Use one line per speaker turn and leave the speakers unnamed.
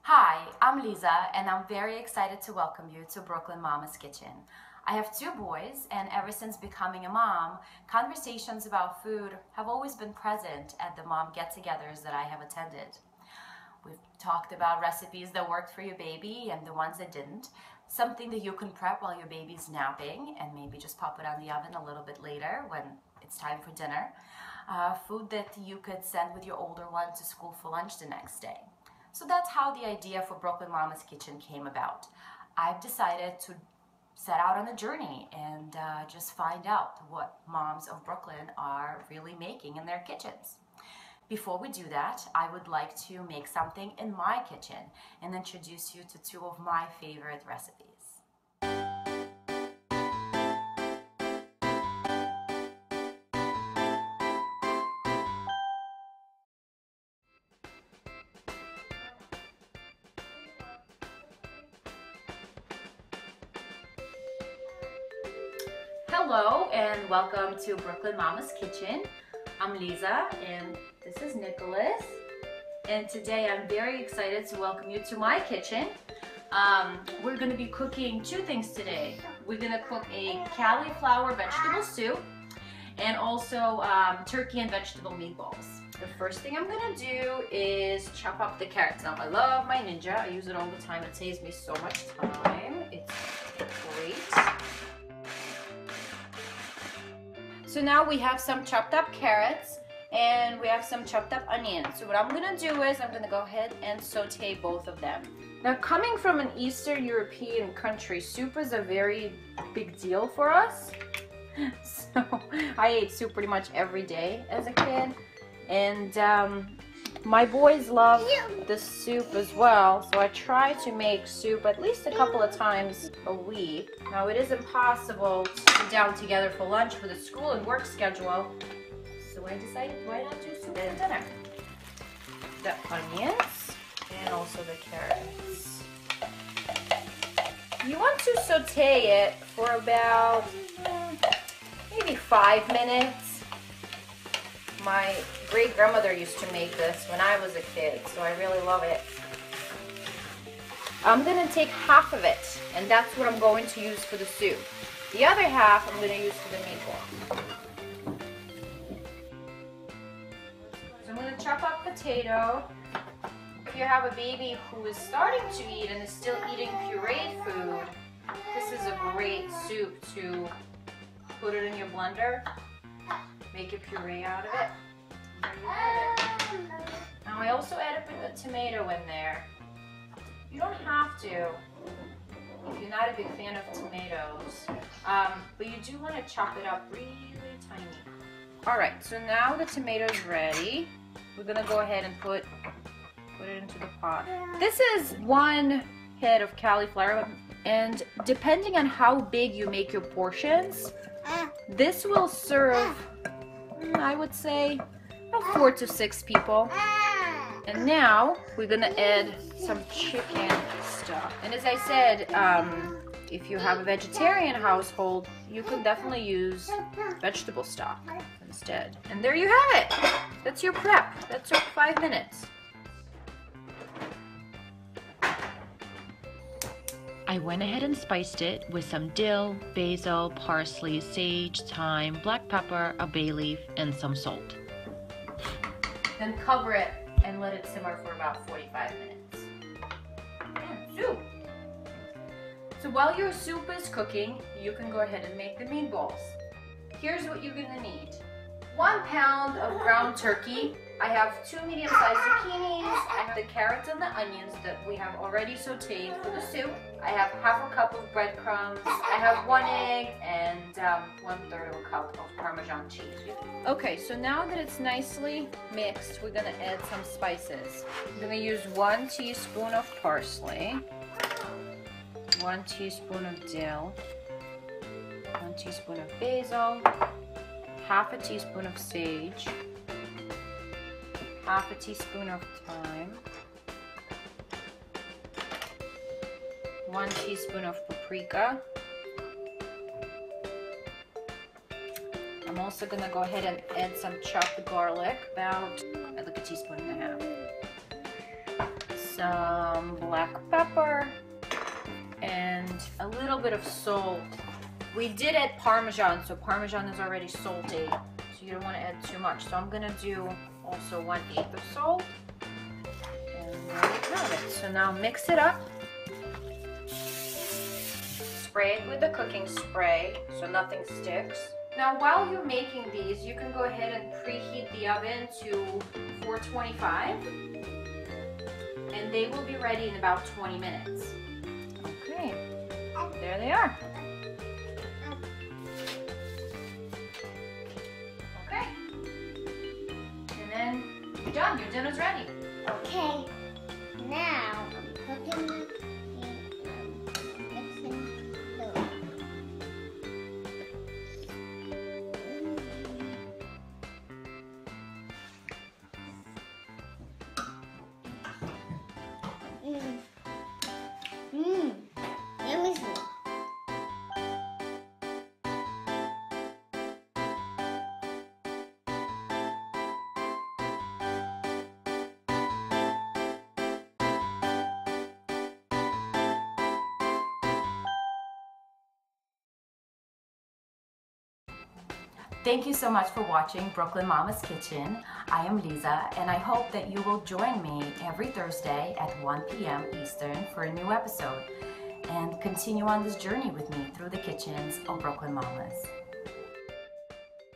Hi, I'm Lisa, and I'm very excited to welcome you to Brooklyn Mama's Kitchen. I have two boys, and ever since becoming a mom, conversations about food have always been present at the mom get-togethers that I have attended. We've talked about recipes that worked for your baby and the ones that didn't, something that you can prep while your baby's napping and maybe just pop it on the oven a little bit later when it's time for dinner, food that you could send with your older one to school for lunch the next day. So that's how the idea for Brooklyn Mama's Kitchen came about. I've decided to set out on a journey and just find out what moms of Brooklyn are really making in their kitchens. Before we do that, I would like to make something in my kitchen and introduce you to two of my favorite recipes. Hello and welcome to Brooklyn Mama's Kitchen. I'm Lisa and this is Nicholas. And today I'm very excited to welcome you to my kitchen. We're going to be cooking two things today. We're going to cook a cauliflower vegetable soup and also turkey and vegetable meatballs. The first thing I'm going to do is chop up the carrots. Now I love my Ninja. I use it all the time. It saves me so much time. It's great. So now we have some chopped up carrots and we have some chopped up onions. So what I'm gonna do is I'm gonna go ahead and saute both of them. Now coming from an Eastern European country, soup is a very big deal for us. So I ate soup pretty much every day as a kid. And my boys love the soup as well, so I try to make soup at least a couple of times a week. Now it is impossible to sit down together for lunch with a school and work schedule, so I decided why not do soup at dinner. The onions and also the carrots. You want to saute it for about maybe 5 minutes. My great-grandmother used to make this when I was a kid, so I really love it. I'm going to take half of it, and that's what I'm going to use for the soup. The other half I'm going to use for the meatball. So I'm going to chop up potato. If you have a baby who is starting to eat and is still eating pureed food, this is a great soup to put it in your blender. Make a puree out of it. There you have it. Now I also added a tomato in there. You don't have to if you're not a big fan of tomatoes, but you do want to chop it up really tiny. Alright, so now the tomato's ready. We're gonna go ahead and put it into the pot. This is 1 head of cauliflower, and depending on how big you make your portions, this will serve, I would say, about 4 to 6 people. And now we're gonna add some chicken stock. And as I said, if you have a vegetarian household, you can definitely use vegetable stock instead. And there you have it. That's your prep. That took 5 minutes.
I went ahead and spiced it with some dill, basil, parsley, sage, thyme, black pepper, a bay leaf, and some salt.
Then cover it and let it simmer for about 45 minutes. Soup! So while your soup is cooking, you can go ahead and make the meatballs. Here's what you're gonna need. 1 pound of ground turkey. I have 2 medium-sized zucchinis. I have the carrots and the onions that we have already sauteed for the soup. I have half a cup of breadcrumbs. I have 1 egg and 1/3 of a cup of Parmesan cheese. Okay, so now that it's nicely mixed, we're gonna add some spices. I'm gonna use 1 teaspoon of parsley, 1 teaspoon of dill, 1 teaspoon of basil, half a teaspoon of sage, half a teaspoon of thyme, 1 teaspoon of paprika. I'm also gonna go ahead and add some chopped garlic, about like a teaspoon and a half. some black pepper, and a little bit of salt. We did add Parmesan, so Parmesan is already salty, so you don't want to add too much. So I'm gonna do also 1/8 of salt. And there you have it. So now mix it up. Spray it with the cooking spray so nothing sticks. Now while you're making these, you can go ahead and preheat the oven to 425, and they will be ready in about 20 minutes. Okay, there they are. Okay, and then you're done, your dinner's ready.
Okay, now I'm cooking the mixing food. Yummy food.
Thank you so much for watching Brooklyn Mama's Kitchen. I am Lisa, and I hope that you will join me every Thursday at 1 p.m. Eastern for a new episode and continue on this journey with me through the kitchens of Brooklyn Mamas.